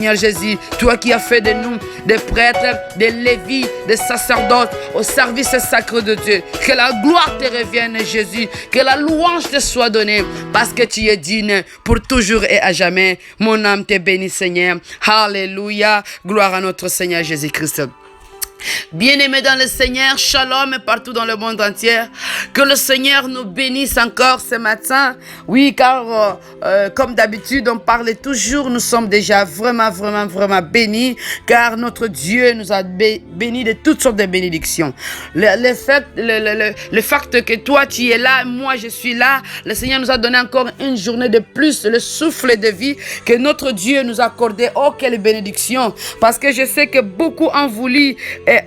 Seigneur Jésus, toi qui as fait de nous des prêtres, des lévites, des sacerdotes au service sacré de Dieu. Que la gloire te revienne, Jésus. Que la louange te soit donnée parce que tu es digne pour toujours et à jamais. Mon âme te bénit, Seigneur. Alléluia. Gloire à notre Seigneur Jésus-Christ. Bien-aimés dans le Seigneur, shalom partout dans le monde entier. Que le Seigneur nous bénisse encore ce matin. Oui, car comme d'habitude, on parle toujours. Nous sommes déjà vraiment bénis. Car notre Dieu nous a bénis de toutes sortes de bénédictions. Le fait que toi tu es là, moi je suis là. Le Seigneur nous a donné encore une journée de plus. Le souffle de vie que notre Dieu nous a accordé. Oh, quelle bénédiction. Parce que je sais que beaucoup ont voulu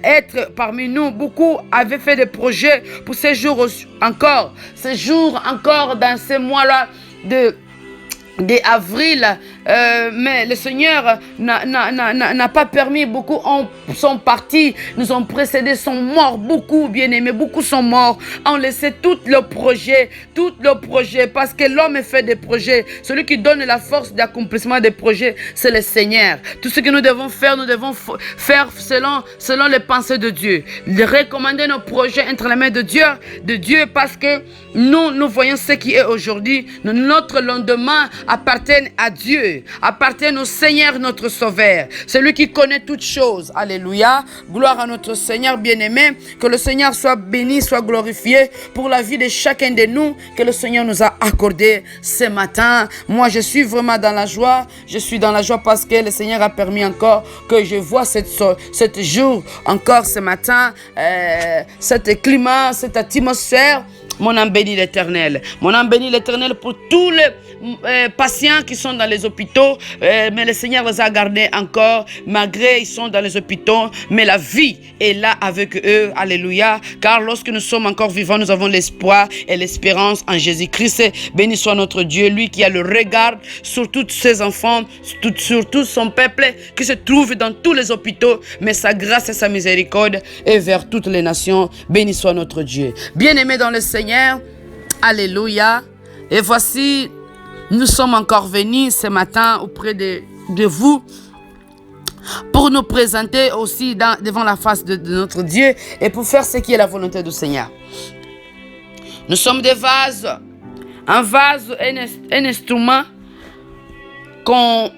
être parmi nous. Beaucoup avaient fait des projets pour ces jours encore. Ces jours encore dans ces mois-là d'avril, mais le Seigneur n'a pas permis. Beaucoup sont partis, nous ont précédés, sont morts. Beaucoup, bien-aimés, beaucoup sont morts, ont laissé tous leurs projets, parce que l'homme fait des projets. Celui qui donne la force d'accomplissement des projets, c'est le Seigneur. Tout ce que nous devons faire selon les pensées de Dieu. De recommander nos projets entre les mains de Dieu, parce que nous voyons ce qui est aujourd'hui. Notre lendemain appartiennent à Dieu, appartiennent au Seigneur notre Sauveur, celui qui connaît toutes choses. Alléluia, gloire à notre Seigneur bien-aimé. Que le Seigneur soit béni, soit glorifié pour la vie de chacun de nous que le Seigneur nous a accordé ce matin. Moi je suis vraiment dans la joie, parce que le Seigneur a permis encore que je vois cette jour encore ce matin, cet climat, cette atmosphère. Mon âme bénit l'Éternel. Mon âme bénit l'Éternel pour tous les patients qui sont dans les hôpitaux. Mais le Seigneur les a gardés encore. Malgré ils sont dans les hôpitaux. Mais la vie est là avec eux. Alléluia. Car lorsque nous sommes encore vivants, nous avons l'espoir et l'espérance en Jésus-Christ. Béni soit notre Dieu. Lui qui a le regard sur tous ses enfants, sur tout son peuple qui se trouve dans tous les hôpitaux. Mais sa grâce et sa miséricorde est vers toutes les nations. Béni soit notre Dieu. Bien-aimés dans le Seigneur. Alléluia. Et voici, nous sommes encore venus ce matin auprès de vous pour nous présenter aussi devant la face de notre Dieu et pour faire ce qui est la volonté du Seigneur. Nous sommes des vases. Un vase, un instrument qu'on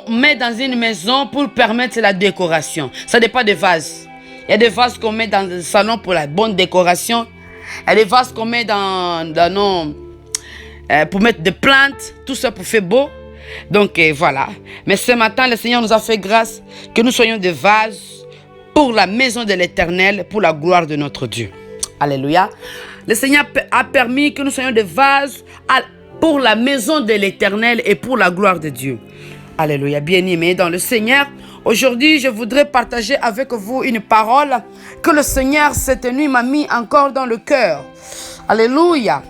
met dans une maison pour permettre la décoration. Ça dépend des vases. Il y a des vases qu'on met dans le salon pour la bonne décoration. Il y a des vases qu'on met pour mettre des plantes, tout ça pour faire beau. Donc voilà. Mais ce matin, le Seigneur nous a fait grâce que nous soyons des vases pour la maison de l'Éternel, pour la gloire de notre Dieu. Alléluia. Le Seigneur a permis que nous soyons des vases pour la maison de l'Éternel et pour la gloire de Dieu. Alléluia. Bien-aimés dans le Seigneur. Aujourd'hui, je voudrais partager avec vous une parole que le Seigneur cette nuit m'a mis encore dans le cœur. Alléluia.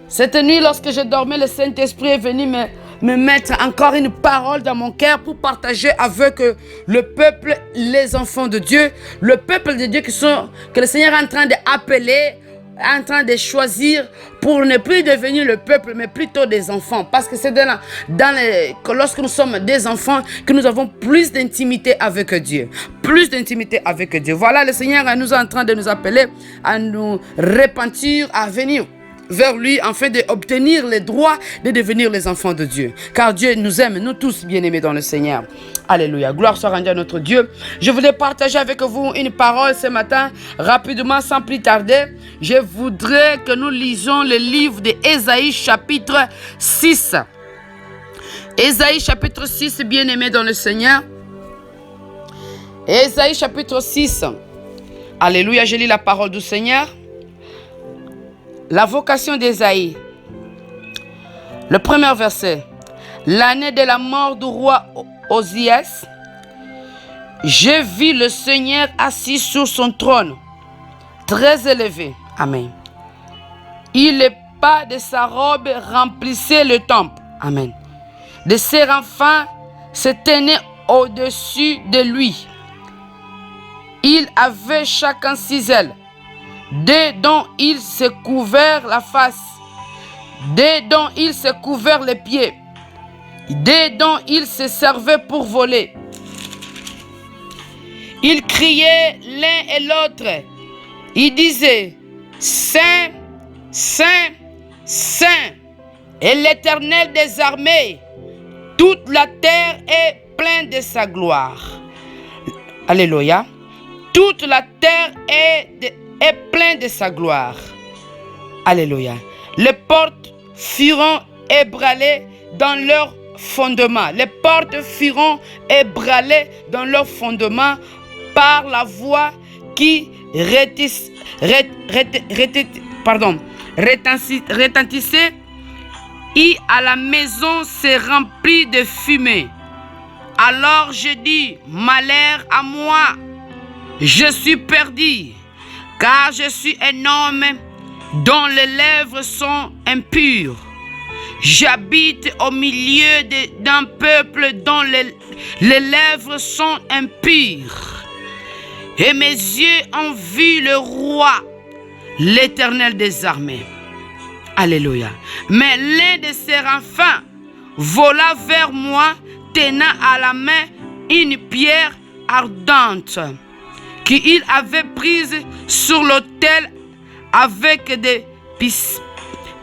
Cette nuit, lorsque je dormais, le Saint-Esprit est venu me mettre encore une parole dans mon cœur pour partager avec le peuple, les enfants de Dieu, le peuple de Dieu que le Seigneur est en train d'appeler, en train de choisir pour ne plus devenir le peuple, mais plutôt des enfants. Parce que c'est lorsque nous sommes des enfants que nous avons plus d'intimité avec Dieu. Plus d'intimité avec Dieu. Voilà, le Seigneur est en train de nous appeler à nous repentir, à venir vers lui afin d'obtenir les droits de devenir les enfants de Dieu. Car Dieu nous aime, nous tous bien-aimés dans le Seigneur. Alléluia. Gloire soit rendue à notre Dieu. Je voudrais partager avec vous une parole ce matin, rapidement, sans plus tarder. Je voudrais que nous lisons le livre d'Ésaïe chapitre 6. Ésaïe chapitre 6, bien-aimés dans le Seigneur. Ésaïe chapitre 6. Alléluia, je lis la parole du Seigneur. La vocation d'Ésaïe. Le premier verset. L'année de la mort du roi Osias, j'ai vu le Seigneur assis sur son trône, très élevé. Amen. Les pas de sa robe remplissaient le temple. Amen. De ses renfants se tenaient au-dessus de lui. Il avait chacun 6 ailes. Deux dont il se couvert la face, deux dont il se couvert les pieds. dont ils se servaient pour voler. Ils criaient l'un et l'autre. Ils disaient, Saint, Saint, Saint est l'Éternel des armées. Toute la terre est pleine de sa gloire. Alléluia. Toute la terre est pleine de sa gloire. Alléluia. Les portes furent ébranlées dans leur fondement. Les portes furent ébranlées dans leur fondement par la voix qui retentissait et à la maison se remplit de fumée. Alors je dis, malheur à moi, je suis perdu, car je suis un homme dont les lèvres sont impures. J'habite au milieu d'un peuple dont les lèvres sont impures. Et mes yeux ont vu le roi, l'Éternel des armées. Alléluia. Mais l'un de ses enfants vola vers moi, tenant à la main une pierre ardente qu'il avait prise sur l'autel avec des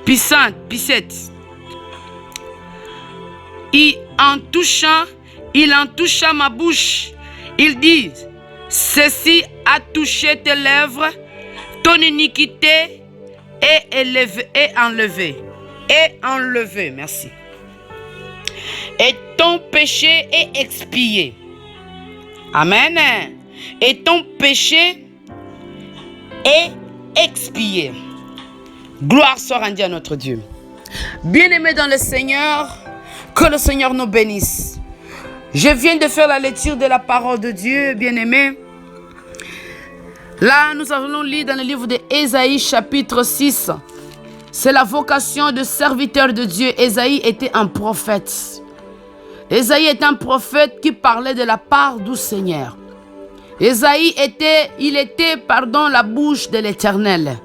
pissettes. Il en toucha ma bouche. Il dit, ceci a touché tes lèvres, ton iniquité est enlevée, merci. Et ton péché est expié. Amen. Et ton péché est expié. Gloire soit rendue à notre Dieu. Bien-aimés dans le Seigneur, que le Seigneur nous bénisse. Je viens de faire la lecture de la parole de Dieu, bien-aimés. Là, nous allons lire dans le livre d'Ésaïe, chapitre 6. C'est la vocation de serviteur de Dieu. Ésaïe était un prophète. Ésaïe est un prophète qui parlait de la part du Seigneur. Ésaïe était la bouche de l'Éternel.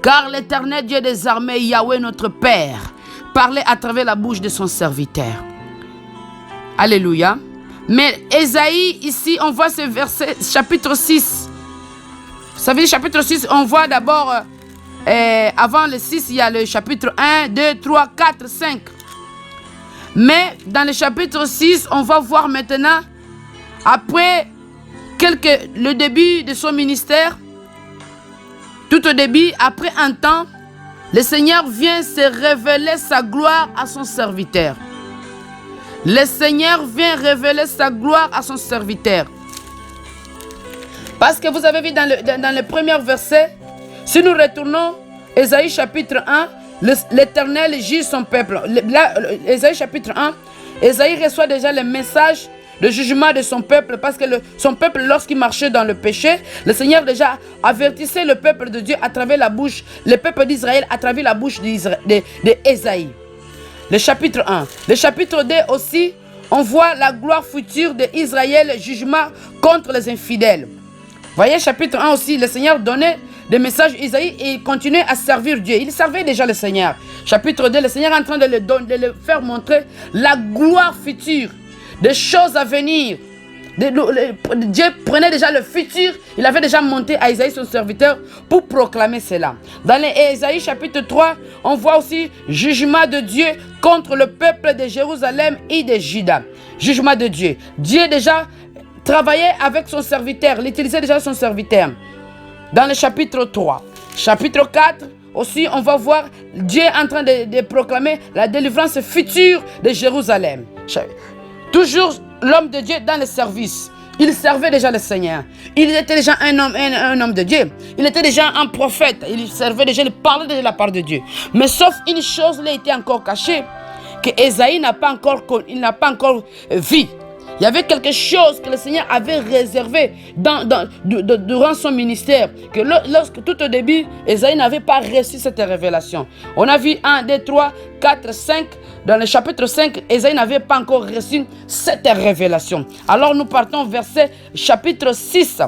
Car l'Éternel Dieu des armées, Yahweh notre Père, parlait à travers la bouche de son serviteur. Alléluia. Mais Ésaïe, ici, on voit ce verset, chapitre 6. Vous savez, chapitre 6, on voit d'abord, avant le 6, il y a le chapitre 1, 2, 3, 4, 5. Mais dans le chapitre 6, on va voir maintenant, après le début de son ministère, tout au début, après un temps, le Seigneur vient se révéler sa gloire à son serviteur. Le Seigneur vient révéler sa gloire à son serviteur. Parce que vous avez vu dans le premier verset, si nous retournons, Ésaïe chapitre 1, l'Éternel juge son peuple. Là, Ésaïe chapitre 1, Ésaïe reçoit déjà le message de jugement de son peuple, parce que son peuple, lorsqu'il marchait dans le péché, le Seigneur déjà avertissait le peuple de Dieu à travers la bouche, le peuple d'Israël à travers la bouche d'Ésaïe. Le chapitre 1. Le chapitre 2 aussi, on voit la gloire future d'Israël, le jugement contre les infidèles. Voyez, chapitre 1 aussi, le Seigneur donnait des messages à Isaïe et il continuait à servir Dieu. Il servait déjà le Seigneur. Chapitre 2, le Seigneur est en train de le faire montrer la gloire future, des choses à venir. Dieu prenait déjà le futur, il avait déjà monté à Isaïe son serviteur pour proclamer cela. Dans Ésaïe chapitre 3, on voit aussi jugement de Dieu contre le peuple de Jérusalem et de Juda. Jugement de Dieu. Dieu déjà travaillait avec son serviteur, il utilisait déjà son serviteur. Dans le chapitre 3, chapitre 4, aussi on va voir Dieu en train de proclamer la délivrance future de Jérusalem. Toujours l'homme de Dieu dans le service. Il servait déjà le Seigneur. Il était déjà un homme de Dieu. Il était déjà un prophète. Il servait déjà, il parlait de la part de Dieu. Mais sauf une chose, il était encore caché, que Ésaïe n'a pas encore vu. Il y avait quelque chose que le Seigneur avait réservé durant son ministère. Que lorsque tout au début, Ésaïe n'avait pas reçu cette révélation. On a vu 1, 2, 3, 4, 5. Dans le chapitre 5, Ésaïe n'avait pas encore reçu cette révélation. Alors nous partons verset chapitre 6.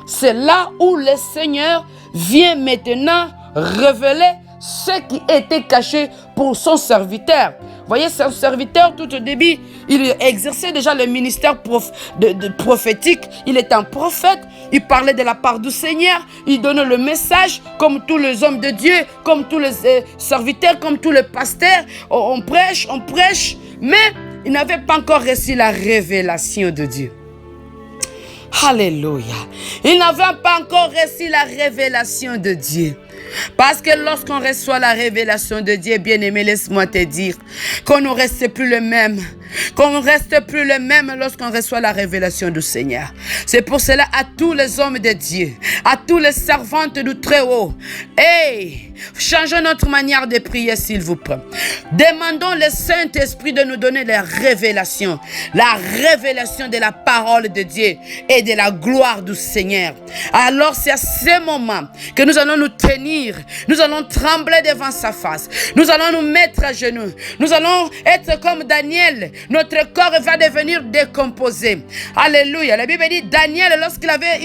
C'est là où le Seigneur vient maintenant révéler ce qui était caché pour son serviteur. Voyez, son serviteur, tout au début, il exerçait déjà le ministère prophétique. Il était un prophète. Il parlait de la part du Seigneur. Il donnait le message, comme tous les hommes de Dieu, comme tous les serviteurs, comme tous les pasteurs. On prêche. Mais il n'avait pas encore reçu la révélation de Dieu. Alléluia. Il n'avait pas encore reçu la révélation de Dieu. Parce que lorsqu'on reçoit la révélation de Dieu, bien-aimé, laisse-moi te dire qu'on ne reste plus le même. Qu'on ne reste plus le même lorsqu'on reçoit la révélation du Seigneur. C'est pour cela, à tous les hommes de Dieu, à tous les servantes du Très-Haut, hey, changeons notre manière de prier, s'il vous plaît. Demandons le Saint-Esprit de nous donner la révélation de la parole de Dieu et de la gloire du Seigneur. Alors c'est à ce moment que nous allons nous tenir, nous allons trembler devant sa face, nous allons nous mettre à genoux, nous allons être comme Daniel. Notre corps va devenir décomposé. Alléluia. La Bible dit Daniel, lorsqu'il avait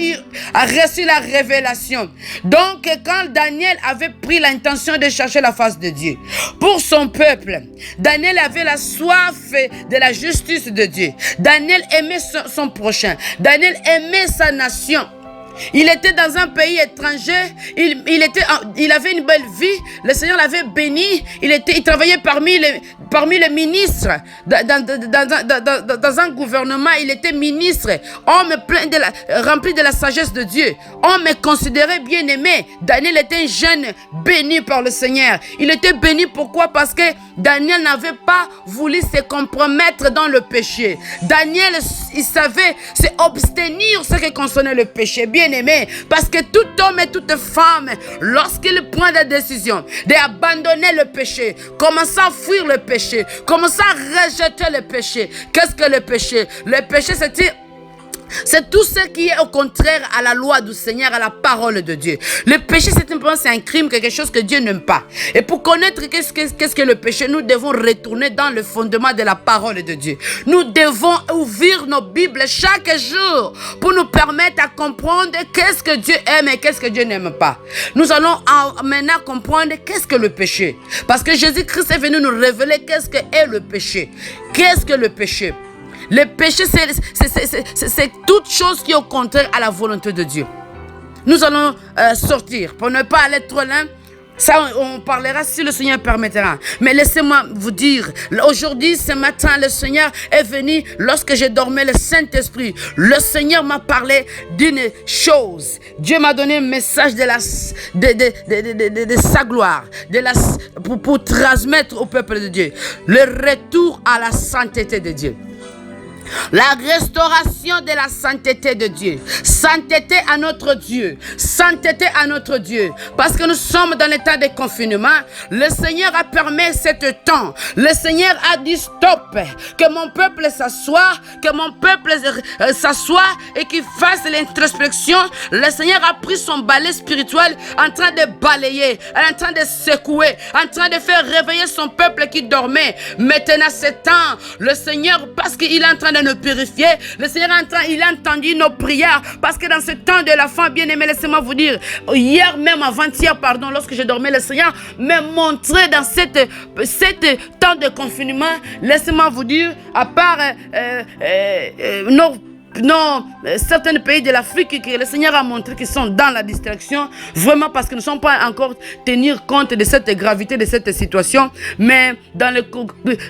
reçu la révélation. Donc, quand Daniel avait pris l'intention de chercher la face de Dieu pour son peuple, Daniel avait la soif de la justice de Dieu. Daniel aimait son prochain. Daniel aimait sa nation. Il était dans un pays étranger, il avait une belle vie, le Seigneur l'avait béni, il travaillait parmi les ministres, dans un gouvernement, il était ministre, homme rempli de la sagesse de Dieu, homme considéré bien aimé. Daniel était un jeune béni par le Seigneur. Il était béni pourquoi? Parce que Daniel n'avait pas voulu se compromettre dans le péché. Daniel, il savait se abstenir ce qui concernait le péché, bien aimé, parce que tout homme et toute femme, lorsqu'il prend la décision d'abandonner le péché, commence à fuir le péché, commence à rejeter le péché. Qu'est-ce que le péché? Le péché, c'est tout ce qui est au contraire à la loi du Seigneur, à la parole de Dieu. Le péché, c'est un crime, quelque chose que Dieu n'aime pas. Et pour connaître qu'est-ce que le péché, nous devons retourner dans le fondement de la parole de Dieu. Nous devons ouvrir nos Bibles chaque jour pour nous permettre à comprendre qu'est-ce que Dieu aime et qu'est-ce que Dieu n'aime pas. Nous allons maintenant comprendre qu'est-ce que le péché. Parce que Jésus-Christ est venu nous révéler qu'est-ce que est le péché. Qu'est-ce que le péché? Le péché, c'est toute chose qui est au contraire à la volonté de Dieu. Nous allons sortir pour ne pas aller trop loin. Ça, on parlera si le Seigneur permettra. Mais laissez-moi vous dire, aujourd'hui, ce matin, le Seigneur est venu lorsque je dormais, le Saint-Esprit. Le Seigneur m'a parlé d'une chose. Dieu m'a donné un message de sa gloire, pour transmettre au peuple de Dieu. Le retour à la sainteté de Dieu. La restauration de la sainteté de Dieu. Sainteté à notre Dieu. Sainteté à notre Dieu. Parce que nous sommes dans l'état de confinement. Le Seigneur a permis cet temps. Le Seigneur a dit stop. Que mon peuple s'assoie. Que mon peuple s'assoie et qu'il fasse l'introspection. Le Seigneur a pris son balai spirituel en train de balayer, en train de secouer, en train de faire réveiller son peuple qui dormait. Maintenant c'est temps. Le Seigneur, parce qu'il est en train de nous purifier. Le Seigneur il a entendu nos prières parce que dans ce temps de la fin, bien aimé, laissez-moi vous dire, hier même, avant-hier, pardon, lorsque je dormais, le Seigneur m'a montré dans cette temps de confinement, laissez-moi vous dire, à part certains pays de l'Afrique que le Seigneur a montré qu'ils sont dans la distraction, vraiment parce que nous ne sommes pas encore tenir compte de cette gravité de cette situation. Mais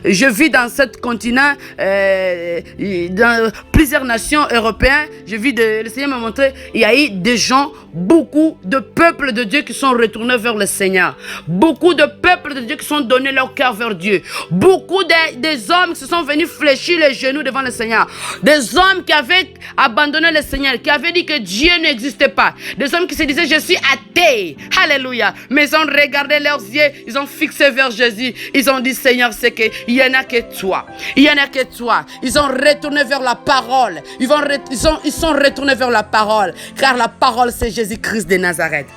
je vis dans ce continent, dans plusieurs nations européennes, le Seigneur m'a montré, il y a eu des gens, beaucoup de peuples de Dieu qui sont retournés vers le Seigneur, beaucoup de peuples de Dieu qui sont donnés leur cœur vers Dieu, beaucoup des hommes qui se sont venus fléchir les genoux devant le Seigneur, des hommes qui avaient abandonné le Seigneur, qui avaient dit que Dieu n'existait pas, des hommes qui se disaient je suis athée, alléluia, mais ils ont regardé leurs yeux, ils ont fixé vers Jésus, ils ont dit Seigneur, c'est qu'il n'y en a que toi, il n'y en a que toi. Ils ont retourné vers la parole, ils sont retournés vers la parole, car la parole c'est Jésus-Christ de Nazareth.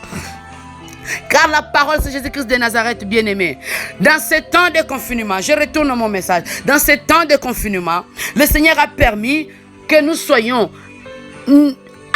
Car la parole c'est Jésus-Christ de Nazareth, bien-aimé. Dans ce temps de confinement, je retourne mon message. Dans ce temps de confinement, le Seigneur a permis que nous soyons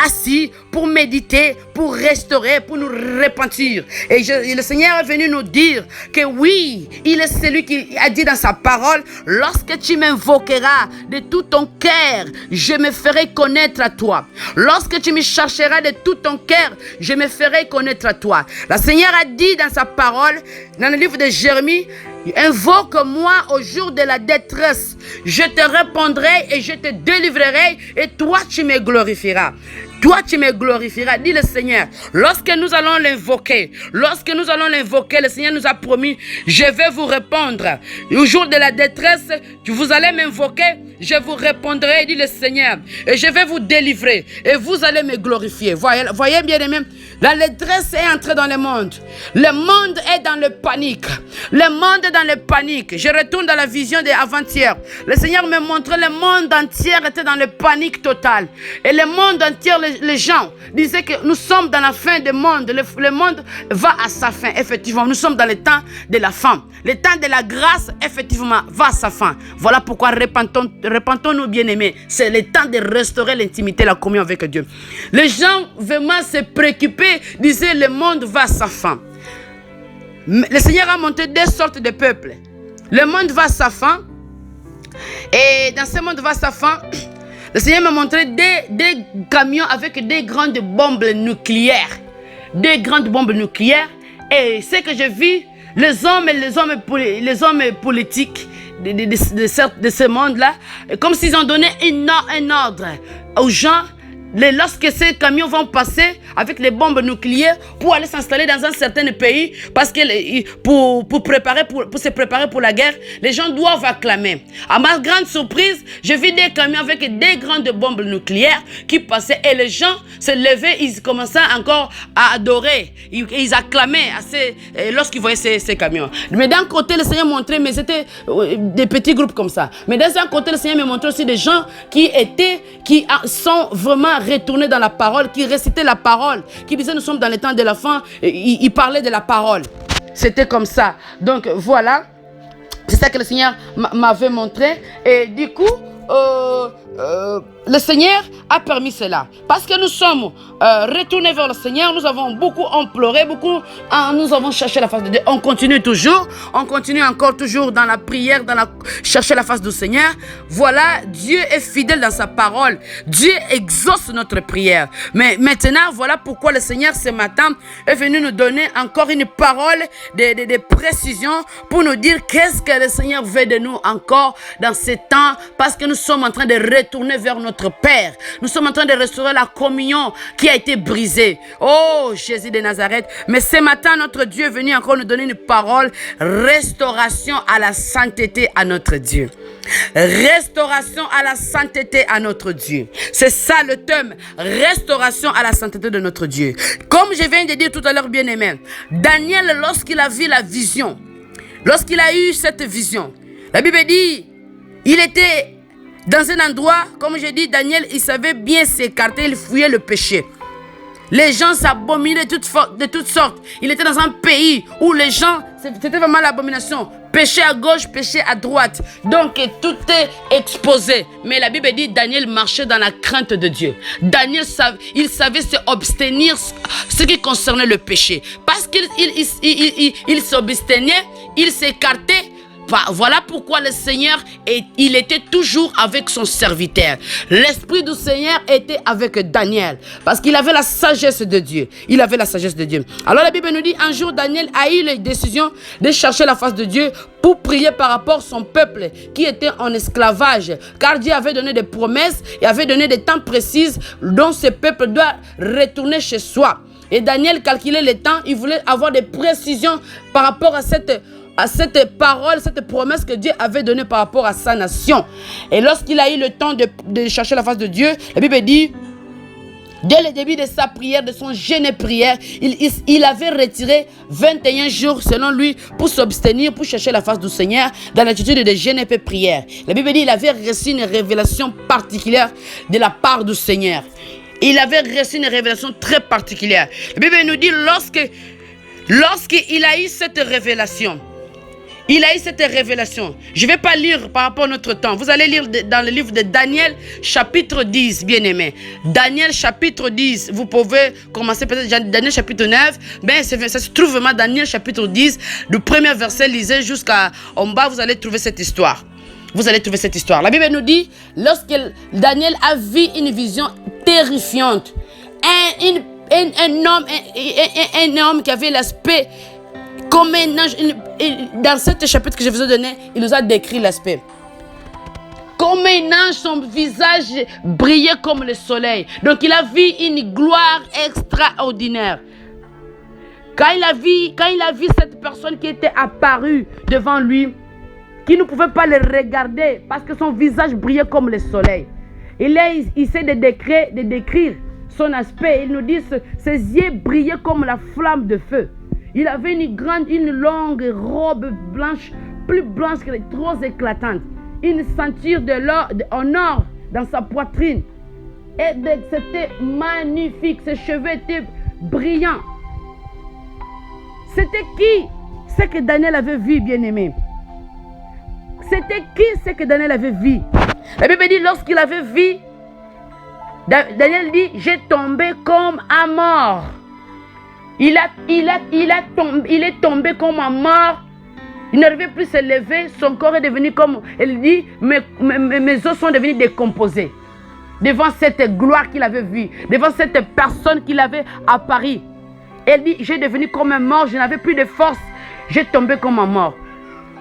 assis pour méditer, pour restaurer, pour nous repentir. Et le Seigneur est venu nous dire que oui, il est celui qui a dit dans sa parole, lorsque tu m'invoqueras de tout ton cœur, je me ferai connaître à toi. Lorsque tu me chercheras de tout ton cœur, je me ferai connaître à toi. Le Seigneur a dit dans sa parole, dans le livre de Jérémie, invoque-moi au jour de la détresse, je te répondrai et je te délivrerai et toi tu me glorifieras. Toi tu me glorifieras, dit le Seigneur. Lorsque nous allons l'invoquer, le Seigneur nous a promis, je vais vous répondre. Au jour de la détresse, vous allez m'invoquer, je vous répondrai, dit le Seigneur. Et je vais vous délivrer et vous allez me glorifier. Voyez bien aimés, la détresse est entrée dans le monde. Le monde est dans le panique. Le monde est dans le panique. Je retourne dans la vision d'avant-hier. Le Seigneur me montrait le monde entier était dans le panique total. Et le monde entier, les gens disaient que nous sommes dans la fin du monde. Le monde va à sa fin. Effectivement, nous sommes dans le temps de la fin. Le temps de la grâce, effectivement, va à sa fin. Voilà pourquoi repentons-nous bien-aimés. C'est le temps de restaurer l'intimité, la communion avec Dieu. Les gens vraiment se préoccupaient, disaient le monde va à sa fin. Le Seigneur a montré deux sortes de peuples. Le monde va à sa fin. Et dans ce monde va à sa fin, le Seigneur m'a montré des camions avec des grandes bombes nucléaires. Des grandes bombes nucléaires. Et ce que je vis, les hommes politiques de ce monde-là, comme s'ils ont donné un ordre aux gens. Lorsque ces camions vont passer avec les bombes nucléaires pour aller s'installer dans un certain pays, parce que pour se préparer pour la guerre, les gens doivent acclamer. À ma grande surprise, j'ai vu des camions avec des grandes bombes nucléaires qui passaient et les gens se levaient, ils commençaient encore à adorer. Ils acclamaient lorsqu'ils voyaient ces camions. Mais d'un côté, le Seigneur montrait, mais c'était des petits groupes comme ça. Mais d'un côté, le Seigneur me montrait aussi des gens qui sont vraiment retournés dans la parole, qui récitaient la parole, qui disaient nous sommes dans le temps de la fin, ils parlaient de la parole. C'était comme ça. Donc voilà, c'est ça que le Seigneur m'avait montré. Et du coup, le Seigneur a permis cela. Parce que nous sommes retournés vers le Seigneur, nous avons beaucoup imploré, nous avons cherché la face de Dieu. On continue toujours, on continue encore toujours dans la prière, chercher la face du Seigneur. Voilà, Dieu est fidèle dans sa parole. Dieu exauce notre prière. Mais maintenant, voilà pourquoi le Seigneur ce matin est venu nous donner encore une parole de précision pour nous dire qu'est-ce que le Seigneur veut de nous encore dans ces temps, parce que nous sommes en train de retourner vers notre Père. Nous sommes en train de restaurer la communion qui a été brisée. Oh, Jésus de Nazareth. Mais ce matin, notre Dieu est venu encore nous donner une parole. Restauration à la sainteté à notre Dieu. Restauration à la sainteté à notre Dieu. C'est ça le thème. Restauration à la sainteté de notre Dieu. Comme je viens de dire tout à l'heure, bien-aimé, Daniel, lorsqu'il a vu la vision, lorsqu'il a eu cette vision, la Bible dit, il était dans un endroit, comme je dis, Daniel, il savait bien s'écarter, il fouillait le péché. Les gens s'abominaient de toutes sortes. Il était dans un pays où les gens, c'était vraiment l'abomination. Péché à gauche, péché à droite. Donc tout est exposé. Mais la Bible dit, Daniel marchait dans la crainte de Dieu. Daniel, il savait se abstenir ce qui concernait le péché. Parce qu'il s'abstenait, il s'écartait. Voilà pourquoi le Seigneur, il était toujours avec son serviteur. L'Esprit du Seigneur était avec Daniel. Parce qu'il avait la sagesse de Dieu. Il avait la sagesse de Dieu. Alors la Bible nous dit, un jour Daniel a eu la décision de chercher la face de Dieu pour prier par rapport à son peuple qui était en esclavage. Car Dieu avait donné des promesses et avait donné des temps précis dont ce peuple doit retourner chez soi. Et Daniel calculait les temps. Il voulait avoir des précisions par rapport à cette parole, cette promesse que Dieu avait donnée par rapport à sa nation. Et lorsqu'il a eu le temps de chercher la face de Dieu, la Bible dit, dès le début de sa prière, de son jeûne et prière, il avait retiré 21 jours selon lui pour s'abstenir, pour chercher la face du Seigneur dans l'attitude de jeûne et prière. La Bible dit, il avait reçu une révélation particulière de la part du Seigneur. Il avait reçu une révélation très particulière. La Bible nous dit, lorsqu'il a eu cette révélation, il a eu cette révélation. Je ne vais pas lire par rapport à notre temps. Vous allez lire dans le livre de Daniel, chapitre 10, bien-aimé. Daniel, chapitre 10. Vous pouvez commencer peut-être Daniel, chapitre 9. Ben, ça se trouve vraiment Daniel, chapitre 10. Le premier verset, lisez jusqu'en bas, vous allez trouver cette histoire. Vous allez trouver cette histoire. La Bible nous dit, lorsque Daniel a vu une vision terrifiante, un homme qui avait l'aspect comme un ange, dans ce chapitre que je vous ai donné, il nous a décrit l'aspect. Comme un ange, son visage brillait comme le soleil. Donc il a vu une gloire extraordinaire. Quand il a vu cette personne qui était apparue devant lui, qui ne pouvait pas le regarder parce que son visage brillait comme le soleil. Il essaie de décrire son aspect. Il nous dit que ses yeux brillaient comme la flamme de feu. Il avait une longue robe blanche, plus blanche que les trop éclatante. Une ceinture en or dans sa poitrine. Et c'était magnifique. Ses cheveux étaient brillants. C'était qui? C'est que Daniel avait vu, bien-aimé. C'était qui c'est que Daniel avait vu? La Bible dit, lorsqu'il avait vu, Daniel dit, j'ai tombé comme un mort. Il est tombé comme un mort. Il n'arrivait plus à se lever. Son corps est devenu comme... Il dit, mes os sont devenus décomposés. Devant cette gloire qu'il avait vue. Devant cette personne qu'il avait apparu. Il dit, j'ai devenu comme un mort. Je n'avais plus de force. J'ai tombé comme un mort.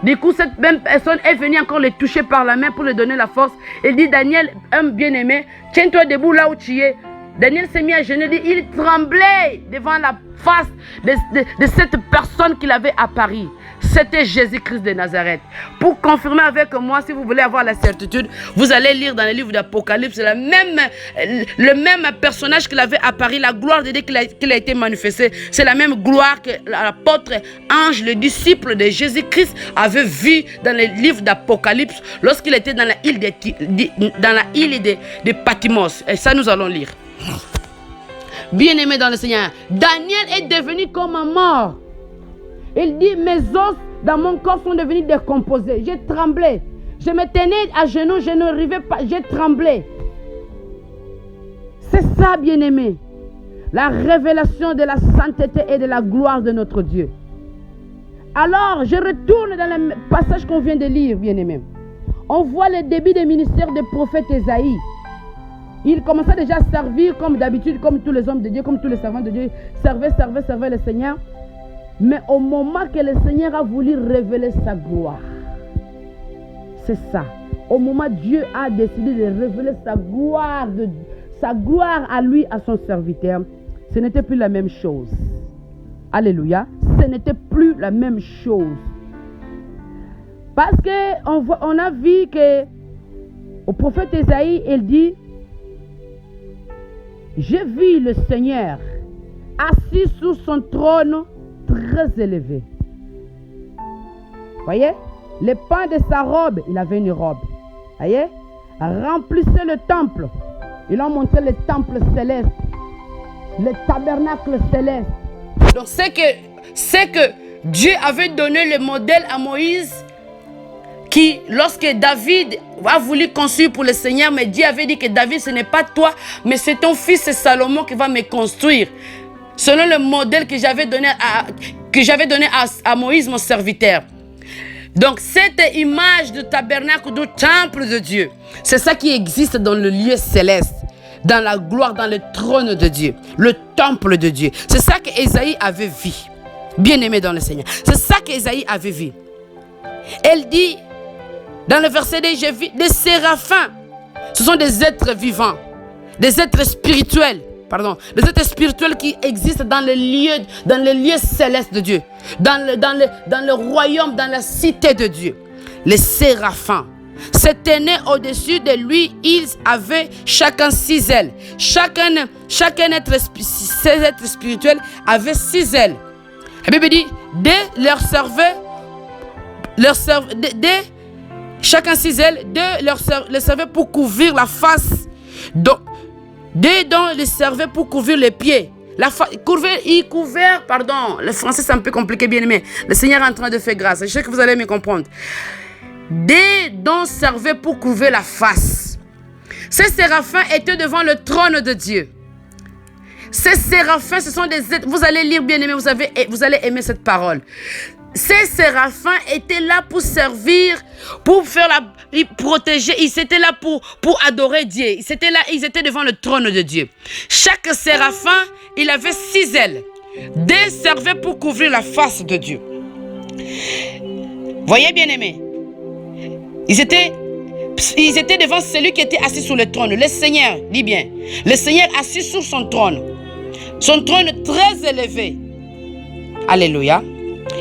Du coup, cette même personne est venue encore le toucher par la main pour lui donner la force. Il dit, Daniel, un bien-aimé, tiens-toi debout là où tu es. Daniel s'est mis à genoux, il tremblait devant la face de cette personne qu'il avait apparu. C'était Jésus-Christ de Nazareth. Pour confirmer avec moi, si vous voulez avoir la certitude, vous allez lire dans le livre d'Apocalypse le même personnage qu'il avait apparu, la gloire de Dieu qu'il a été manifestée. C'est la même gloire que l'apôtre Ange, le disciple de Jésus-Christ, avait vu dans le livre d'Apocalypse lorsqu'il était dans la île de Patmos. Et ça, nous allons lire. Bien-aimé dans le Seigneur, Daniel est devenu comme un mort. Il dit, mes os dans mon corps sont devenus décomposés. J'ai tremblé. Je me tenais à genoux, je n'arrivais pas, j'ai tremblé. C'est ça, bien-aimé. La révélation de la sainteté et de la gloire de notre Dieu. Alors, je retourne dans le passage qu'on vient de lire, bien-aimé. On voit le début du ministère du prophète Ésaïe. Il commençait déjà à servir comme d'habitude, comme tous les hommes de Dieu, comme tous les servants de Dieu. Servait le Seigneur. Mais au moment que le Seigneur a voulu révéler sa gloire, c'est ça. Au moment où Dieu a décidé de révéler sa gloire à lui, à son serviteur, ce n'était plus la même chose. Alléluia. Ce n'était plus la même chose. Parce qu'on a vu que au prophète Ésaïe, il dit, j'ai vu le Seigneur assis sur son trône très élevé. Voyez, le pan de sa robe, il avait une robe. Voyez, remplissait le temple. Ils ont montré le temple céleste, le tabernacle céleste. Donc c'est que Dieu avait donné le modèle à Moïse, qui, lorsque David a voulu construire pour le Seigneur, mais Dieu avait dit que David, ce n'est pas toi, mais c'est ton fils Salomon qui va me construire. Selon le modèle que j'avais donné à Moïse, mon serviteur. Donc, cette image du tabernacle, du temple de Dieu, c'est ça qui existe dans le lieu céleste, dans la gloire, dans le trône de Dieu, le temple de Dieu. C'est ça qu'Ésaïe avait vu, bien aimé dans le Seigneur. C'est ça qu'Ésaïe avait vu. Elle dit, dans le verset 2, j'ai vu des séraphins. Ce sont des êtres vivants, des êtres spirituels. Les êtres spirituels qui existent dans le lieu céleste de Dieu, dans le royaume, dans la cité de Dieu. Les séraphins se tenaient au-dessus de lui, ils avaient chacun 6 ailes. Chacun être spirituel avait 6 ailes. La Bible dit, chacun 6 ailes, leur servait pour couvrir la face. Deux dents les servaient pour couvrir les pieds. pardon, le français c'est un peu compliqué, bien aimé. Le Seigneur est en train de faire grâce. Je sais que vous allez me comprendre. Des dons servaient pour couvrir la face. Ces séraphins étaient devant le trône de Dieu. Ces séraphins, ce sont des êtres. Vous allez lire, bien aimé, vous allez aimer cette parole. Ces séraphins étaient là pour servir, pour protéger. Ils étaient là pour adorer Dieu. Ils étaient devant le trône de Dieu. Chaque séraphin, il avait 6 ailes. Des servaient pour couvrir la face de Dieu. Voyez, bien aimé, ils étaient devant celui qui était assis sur le trône. Le Seigneur, dis bien, le Seigneur assis sur son trône. Son trône très élevé. Alléluia.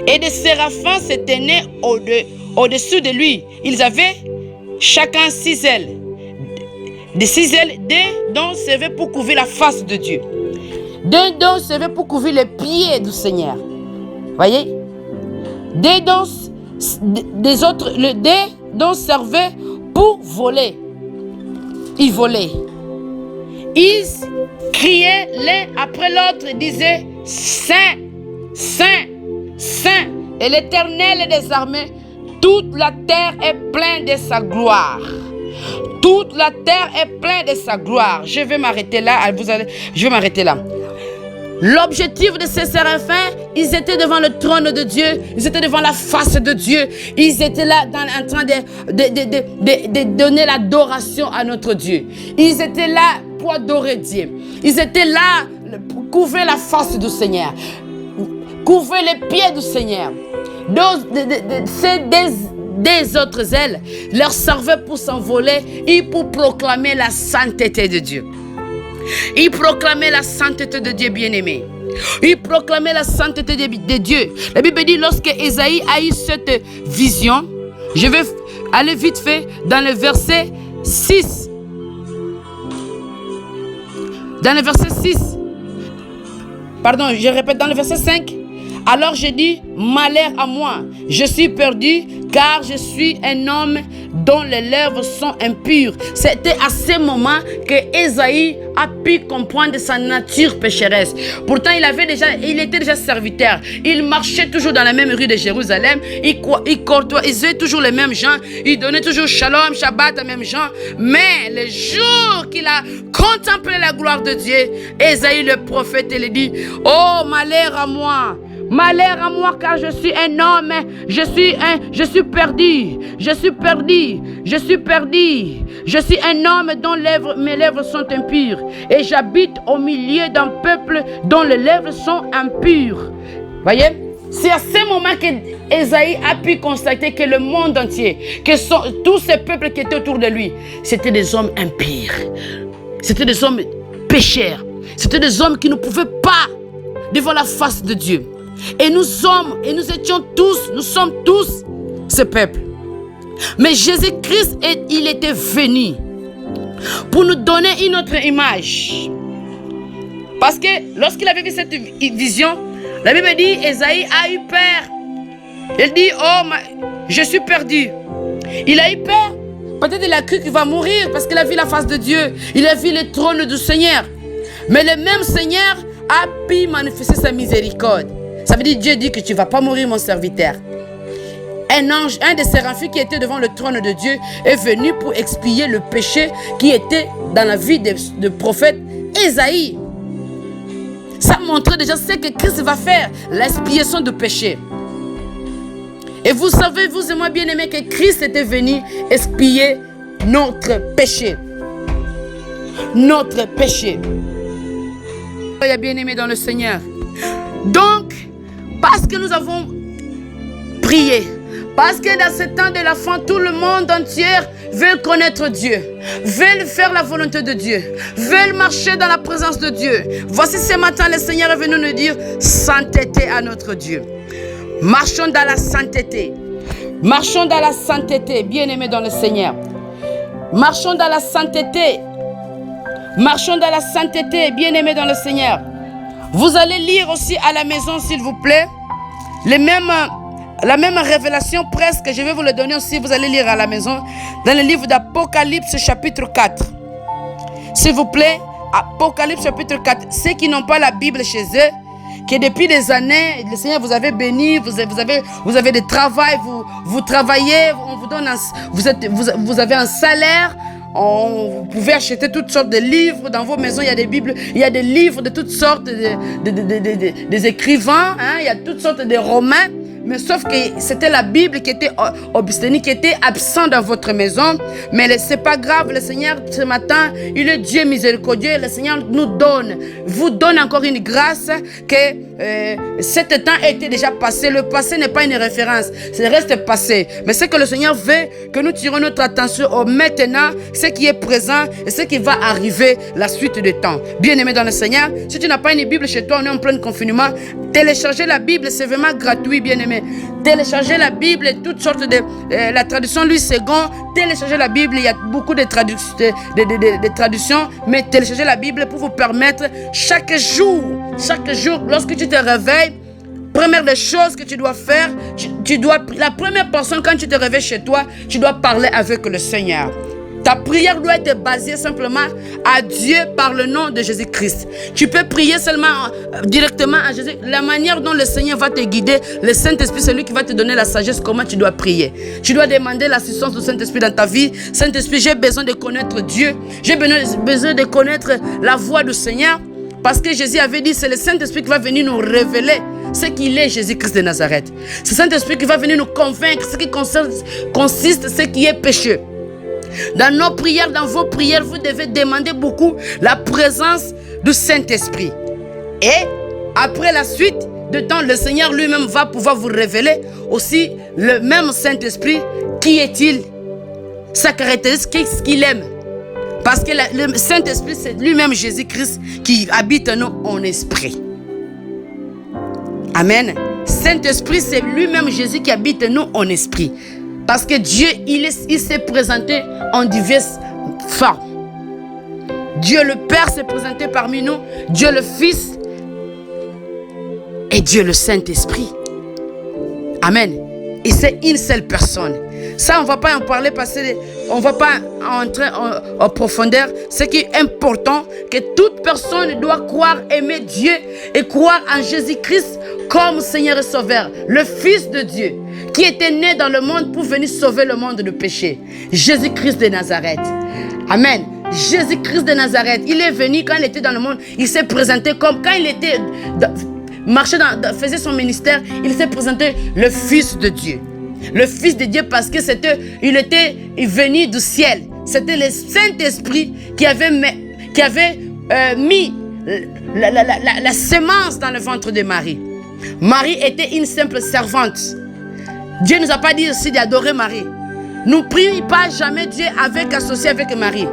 Et des séraphins se tenaient au-dessus de lui. Ils avaient chacun 6 ailes. Des 6 ailes, des dons servaient pour couvrir la face de Dieu. Des dons servaient pour couvrir les pieds du Seigneur. Voyez? Des dons servaient pour voler. Ils volaient. Ils criaient l'un après l'autre et disaient « Saint, Saint, Saint est l'Éternel des armées, toute la terre est pleine de sa gloire. » Toute la terre est pleine de sa gloire. Je vais m'arrêter là. Je vais m'arrêter là. L'objectif de ces séraphins, ils étaient devant le trône de Dieu, ils étaient devant la face de Dieu, ils étaient là en train de donner l'adoration à notre Dieu. Ils étaient là pour adorer Dieu. Ils étaient là pour couvrir la face du Seigneur, couvrir les pieds du Seigneur. Des autres ailes leur servaient pour s'envoler et pour proclamer la sainteté de Dieu. Il proclamait la sainteté de Dieu, bien-aimé. Il proclamait la sainteté de Dieu. La Bible dit, lorsque Ésaïe a eu cette vision, je vais aller vite fait dans le verset 6. Dans le verset 6. Pardon, je répète, dans le verset 5. Alors j'ai dit, malheur à moi, je suis perdu, car je suis un homme dont les lèvres sont impures. C'était à ce moment que Ésaïe a pu comprendre sa nature pécheresse. Pourtant, il était déjà serviteur. Il marchait toujours dans la même rue de Jérusalem. Il faisait toujours les mêmes gens. Il donnait toujours shalom, shabbat aux mêmes gens. Mais le jour qu'il a contemplé la gloire de Dieu, Ésaïe le prophète, il dit, oh, malheur à moi. Malheur à moi, car je suis un homme, je suis perdu, je suis un homme dont mes lèvres sont impures, et j'habite au milieu d'un peuple dont les lèvres sont impures. Voyez, c'est à ce moment qu'Ésaïe a pu constater que le monde entier, tous ces peuples qui étaient autour de lui, c'était des hommes impurs, c'était des hommes pécheurs, c'était des hommes qui ne pouvaient pas devant la face de Dieu. Et nous sommes tous ce peuple. Mais Jésus-Christ, il était venu pour nous donner une autre image. Parce que lorsqu'il avait vu cette vision, la Bible dit, Ésaïe a eu peur. Il dit, oh, je suis perdu. Il a eu peur. Peut-être il a cru qu'il va mourir parce qu'il a vu la face de Dieu. Il a vu le trône du Seigneur. Mais le même Seigneur a pu manifester sa miséricorde. Ça veut dire, Dieu dit que tu ne vas pas mourir, mon serviteur. Un ange, un des séraphins qui était devant le trône de Dieu, est venu pour expier le péché qui était dans la vie de prophète Ésaïe. Ça montrait déjà ce que Christ va faire, l'expiation du péché. Et vous savez, vous et moi, bien-aimés, que Christ était venu expier notre péché. Notre péché. Bien-aimés dans le Seigneur. Donc, parce que nous avons prié, parce que dans ce temps de la fin, tout le monde entier veut connaître Dieu, veut faire la volonté de Dieu, veut marcher dans la présence de Dieu. Voici ce matin, le Seigneur est venu nous dire, sainteté à notre Dieu. Marchons dans la sainteté. Marchons dans la sainteté, bien-aimés dans le Seigneur. Marchons dans la sainteté. Marchons dans la sainteté, bien-aimés dans le Seigneur. Vous allez lire aussi à la maison, s'il vous plaît, la même révélation presque. Je vais vous le donner aussi, vous allez lire à la maison, dans le livre d'Apocalypse chapitre 4. S'il vous plaît, Apocalypse chapitre 4. Ceux qui n'ont pas la Bible chez eux, que depuis des années, le Seigneur vous avez béni, vous avez des travail, vous travaillez, on vous donne vous avez un salaire. Vous pouvez acheter toutes sortes de livres. Dans vos maisons, il y a des Bibles, il y a des livres de toutes sortes des écrivains, hein, il y a toutes sortes de romans. Mais sauf que c'était la Bible qui était obstinée, qui était absente dans votre maison. Mais c'est pas grave, le Seigneur, ce matin, il est Dieu miséricordieux. Le Seigneur vous donne encore une grâce que cet temps a été déjà passé. Le passé n'est pas une référence, c'est reste passé. Mais c'est que le Seigneur veut que nous tirons notre attention au maintenant, ce qui est présent et ce qui va arriver la suite du temps. Bien-aimé dans le Seigneur, si tu n'as pas une Bible chez toi, on est en plein confinement, télécharger la Bible, c'est vraiment gratuit, bien-aimé. Télécharger la Bible et toutes sortes de... la traduction Louis II, télécharger la Bible, il y a beaucoup de traductions, mais télécharger la Bible pour vous permettre chaque jour, lorsque tu te réveilles, première des choses que tu dois faire, la première personne quand tu te réveilles chez toi, tu dois parler avec le Seigneur. Ta prière doit être basée simplement à Dieu par le nom de Jésus-Christ. Tu peux prier seulement directement à Jésus. La manière dont le Seigneur va te guider, le Saint-Esprit, c'est lui qui va te donner la sagesse, comment tu dois prier. Tu dois demander l'assistance du Saint-Esprit dans ta vie. Saint-Esprit, j'ai besoin de connaître Dieu. J'ai besoin de connaître la voix du Seigneur. Parce que Jésus avait dit, c'est le Saint-Esprit qui va venir nous révéler ce qu'il est, Jésus-Christ de Nazareth. C'est le Saint-Esprit qui va venir nous convaincre ce qui consiste, ce qui est péché. Dans nos prières, dans vos prières, vous devez demander beaucoup la présence du Saint-Esprit. Et après la suite de temps, le Seigneur lui-même va pouvoir vous révéler aussi le même Saint-Esprit. Qui est-il? Sa caractéristique, qu'est-ce qu'il aime? Parce que le Saint-Esprit, c'est lui-même Jésus-Christ qui habite en nous en esprit. Amen. Saint-Esprit, c'est lui-même Jésus qui habite en nous en esprit. Parce que Dieu, il s'est présenté en diverses formes. Dieu le Père s'est présenté parmi nous. Dieu le Fils et Dieu le Saint-Esprit. Amen. Et c'est une seule personne. Ça, on ne va pas en parler parce qu'on ne va pas entrer en profondeur. Ce qui est important, que toute personne doit croire, aimer Dieu et croire en Jésus-Christ comme Seigneur et Sauveur. Le Fils de Dieu qui était né dans le monde pour venir sauver le monde du péché. Jésus-Christ de Nazareth. Amen. Jésus-Christ de Nazareth. Il est venu quand il était dans le monde. Il s'est présenté comme quand il était... faisait son ministère, il s'est présenté le Fils de Dieu. Le Fils de Dieu parce que il était venu du ciel. C'était le Saint-Esprit qui avait mis la semence dans le ventre de Marie. Marie était une simple servante. Dieu ne nous a pas dit aussi d'adorer Marie. Nous prions pas jamais Dieu associé avec Marie.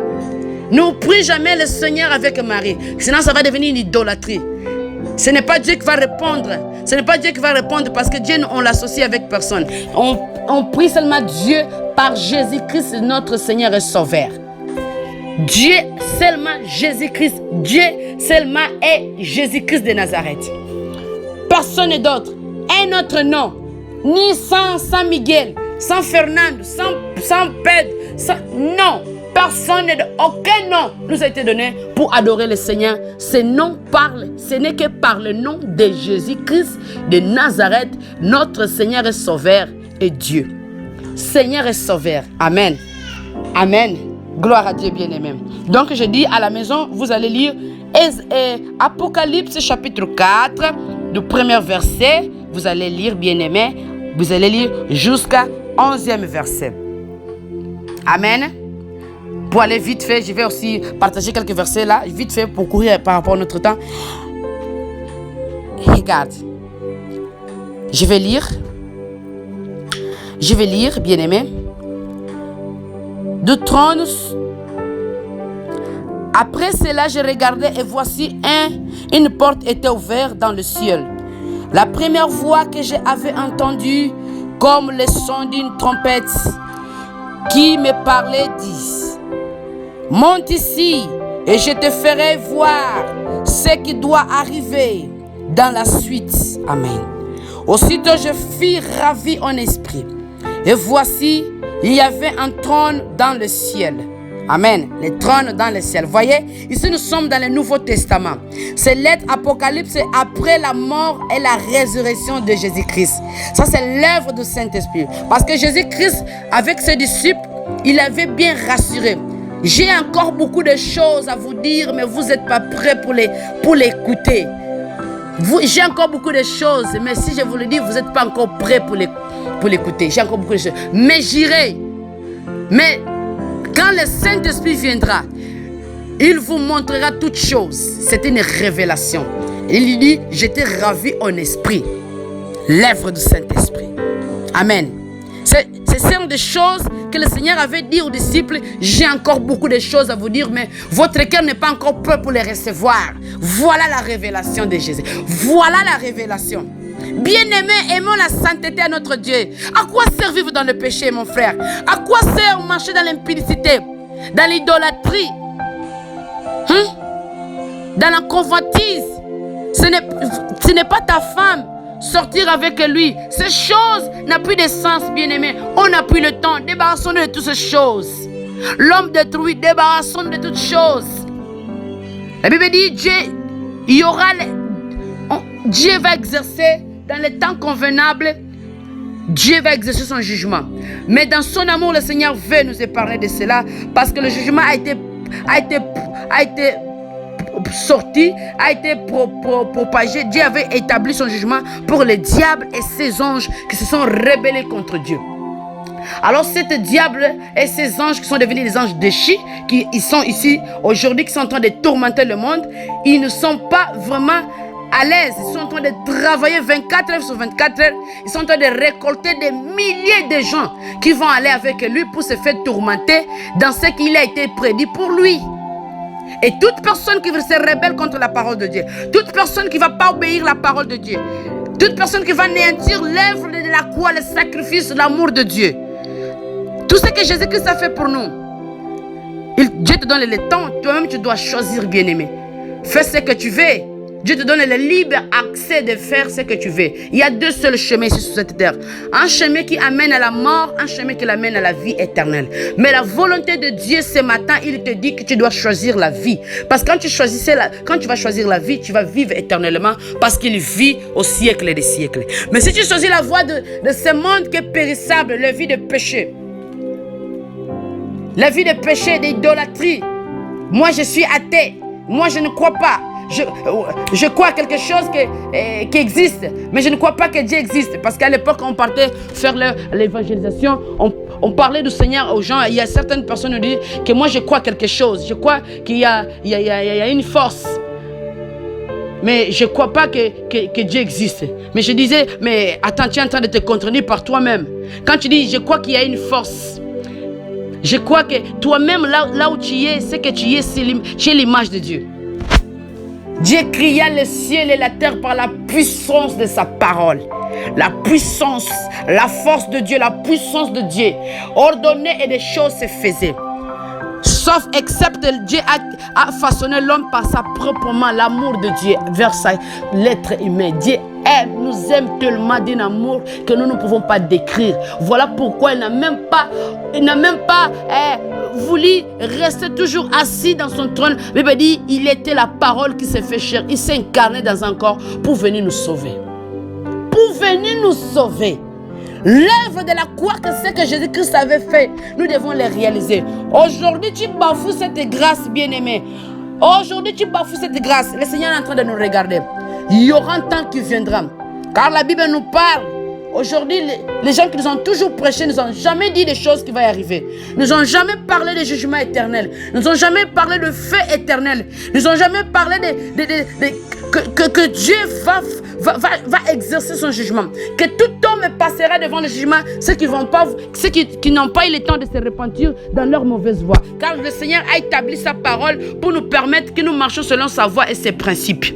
Nous prions jamais le Seigneur avec Marie. Sinon ça va devenir une idolâtrie. Ce n'est pas Dieu qui va répondre. Ce n'est pas Dieu qui va répondre parce que Dieu, on l'associe avec personne. On prie seulement Dieu par Jésus-Christ, notre Seigneur et Sauveur. Dieu seulement Jésus-Christ. Dieu seulement est Jésus-Christ de Nazareth. Personne d'autre. Un autre nom. Ni Saint Miguel, Saint Fernando, Saint Pedro. Non. Personne, aucun nom nous a été donné pour adorer le Seigneur. Ce nom parle, ce n'est que par le nom de Jésus-Christ de Nazareth, notre Seigneur et Sauveur et Dieu. Seigneur et Sauveur. Amen. Amen. Gloire à Dieu bien-aimé. Donc je dis à la maison, vous allez lire Apocalypse chapitre 4, du premier verset. Vous allez lire bien-aimé. Vous allez lire jusqu'à 11e verset. Amen. Pour aller vite fait, je vais aussi partager quelques versets là, vite fait pour courir par rapport à notre temps. Regarde. Je vais lire, bien-aimé. Du trône. Après cela, je regardais et voici une porte était ouverte dans le ciel. La première voix que j'avais entendue, comme le son d'une trompette, qui me parlait, dit: monte ici et je te ferai voir ce qui doit arriver dans la suite. Amen. Aussitôt je fus ravi en esprit. Et voici, il y avait un trône dans le ciel. Amen. Les trônes dans le ciel. Voyez, ici nous sommes dans le Nouveau Testament. Cette lettre Apocalypse, c'est après la mort et la résurrection de Jésus-Christ. Ça, c'est l'œuvre du Saint-Esprit. Parce que Jésus-Christ, avec ses disciples, il avait bien rassuré. J'ai encore beaucoup de choses à vous dire, mais vous n'êtes pas prêts pour l'écouter. J'ai encore beaucoup de choses, mais si je vous le dis, vous n'êtes pas encore prêts pour l'écouter. J'ai encore beaucoup de choses. Mais j'irai. Mais quand le Saint-Esprit viendra, il vous montrera toutes choses. C'est une révélation. Il dit, j'étais ravi en esprit. L'œuvre du Saint-Esprit. Amen. C'est des choses que le Seigneur avait dit aux disciples. J'ai encore beaucoup de choses à vous dire, mais votre cœur n'est pas encore prêt pour les recevoir. Voilà la révélation de Jésus. Voilà la révélation. Bien-aimés, aimons la sainteté à notre Dieu. À quoi sert vivre dans le péché, mon frère? À quoi sert marcher dans l'impudicité, dans l'idolâtrie, dans la convoitise? Ce n'est pas ta femme. Sortir avec lui, ces choses n'ont plus de sens, bien-aimés. On n'a plus le temps. Débarrassons-nous de toutes ces choses. L'homme détruit, débarrassons-nous de toutes choses. La Bible dit, Dieu va exercer dans le temps convenable. Dieu va exercer son jugement. Mais dans son amour, le Seigneur veut nous épargner de cela, parce que le jugement a été sorti, a été propagé. Dieu avait établi son jugement pour le diable et ses anges qui se sont rebellés contre Dieu. Alors, ce diable et ces anges qui sont devenus des anges déchus, qui sont ici aujourd'hui, qui sont en train de tourmenter le monde, ils ne sont pas vraiment à l'aise. Ils sont en train de travailler 24 heures sur 24 heures. Ils sont en train de récolter des milliers de gens qui vont aller avec lui pour se faire tourmenter dans ce qu'il a été prédit pour lui. Et toute personne qui se rebelle contre la parole de Dieu, toute personne qui ne va pas obéir la parole de Dieu, toute personne qui va anéantir l'œuvre de la croix, le sacrifice, l'amour de Dieu, tout ce que Jésus-Christ a fait pour nous, Dieu te donne le temps, toi-même tu dois choisir, bien-aimé. Fais ce que tu veux. Dieu te donne le libre accès de faire ce que tu veux. Il y a deux seuls chemins ici sur cette terre. Un chemin qui amène à la mort, un chemin qui l'amène à la vie éternelle. Mais la volonté de Dieu ce matin, il te dit que tu dois choisir la vie. Parce que quand tu vas choisir la vie, tu vas vivre éternellement, parce qu'il vit au siècle des siècles. Mais si tu choisis la voie de ce monde qui est périssable, la vie de péché, la vie de péché, d'idolâtrie, moi je suis athée, moi je ne crois pas. Je crois à quelque chose qui existe, mais je ne crois pas que Dieu existe. Parce qu'à l'époque, on partait faire l'évangélisation, on parlait du Seigneur aux gens. Il y a certaines personnes qui disent que moi je crois à quelque chose. Je crois qu'il y a une force. Mais je ne crois pas que Dieu existe. Mais je disais, mais attends, tu es en train de te contredire par toi-même. Quand tu dis, je crois qu'il y a une force. Je crois que toi-même, là où tu es, c'est que tu es l'image de Dieu. Dieu cria le ciel et la terre par la puissance de sa parole. La puissance, la force de Dieu, la puissance de Dieu ordonnait et des choses se faisaient. Sauf excepte Dieu a façonné l'homme par sa propre main, l'amour de Dieu vers l'être humain. Dieu nous aime tellement d'un amour que nous ne pouvons pas décrire. Voilà pourquoi il n'a même pas voulu rester toujours assis dans son trône. Mais il dit, il était la parole qui s'est fait chair. Il s'est incarné dans un corps pour venir nous sauver. Pour venir nous sauver. L'œuvre de la croix, que c'est que Jésus-Christ avait fait, nous devons les réaliser. Aujourd'hui, tu bafoues cette grâce, bien-aimé. Aujourd'hui, tu bafoues cette grâce. Le Seigneur est en train de nous regarder. Il y aura un temps qui viendra. Car la Bible nous parle. Aujourd'hui, les gens qui nous ont toujours prêché nous ont jamais dit des choses qui vont arriver. Nous n'ont jamais parlé de jugement éternel. Nous n'ont jamais parlé de feu éternel. Nous n'ont jamais parlé que Dieu va exercer son jugement. Que tout homme passera devant le jugement, ceux qui n'ont pas eu le temps de se repentir dans leur mauvaise voie. Car le Seigneur a établi sa parole pour nous permettre que nous marchions selon sa voie et ses principes.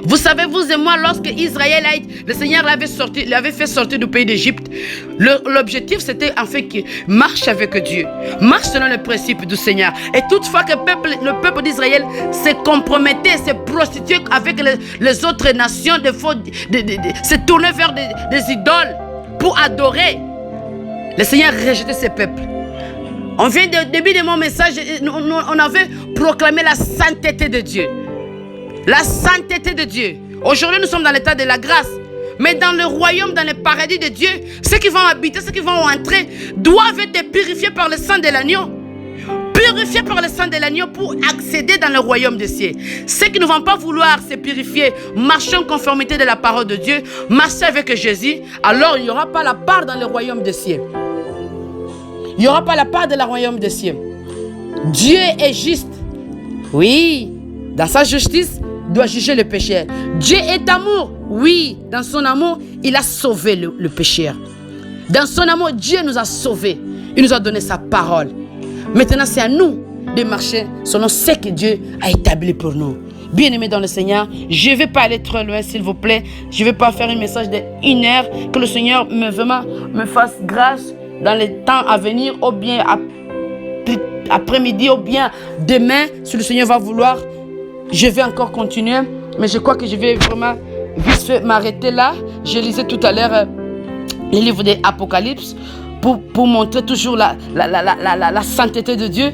Vous savez, vous et moi, lorsque Israël, le Seigneur l'avait fait sortir du pays d'Égypte, l'objectif c'était en fait qu'il marche avec Dieu, marche selon le principe du Seigneur. Et toutefois que le peuple d'Israël se compromettait, se prostituait avec les autres nations, se tournait vers des idoles pour adorer, le Seigneur rejetait ces peuples. On vient de début de mon message, on avait proclamé la sainteté de Dieu. La sainteté de Dieu. Aujourd'hui, nous sommes dans l'état de la grâce. Mais dans le royaume, dans le paradis de Dieu, ceux qui vont habiter, ceux qui vont entrer, doivent être purifiés par le sang de l'agneau. Purifiés par le sang de l'agneau pour accéder dans le royaume des cieux. Ceux qui ne vont pas vouloir se purifier, marcher en conformité de la parole de Dieu, marcher avec Jésus, alors il n'y aura pas la part dans le royaume des cieux. Il n'y aura pas la part de la royaume des cieux. Dieu est juste. Oui, dans sa justice, il doit juger le pécheur. Dieu est amour. Oui, dans son amour, il a sauvé le pécheur. Dans son amour, Dieu nous a sauvés. Il nous a donné sa parole. Maintenant, c'est à nous de marcher selon ce que Dieu a établi pour nous. Bien-aimés dans le Seigneur, je ne vais pas aller trop loin, s'il vous plaît. Je ne vais pas faire un message d'1 heure. Que le Seigneur me fasse grâce dans les temps à venir, ou bien après-midi, ou bien demain, si le Seigneur va vouloir. Je vais encore continuer, mais je crois que je vais vraiment vite fait m'arrêter là. Je lisais tout à l'heure le livre de l'Apocalypse pour montrer toujours la sainteté de Dieu.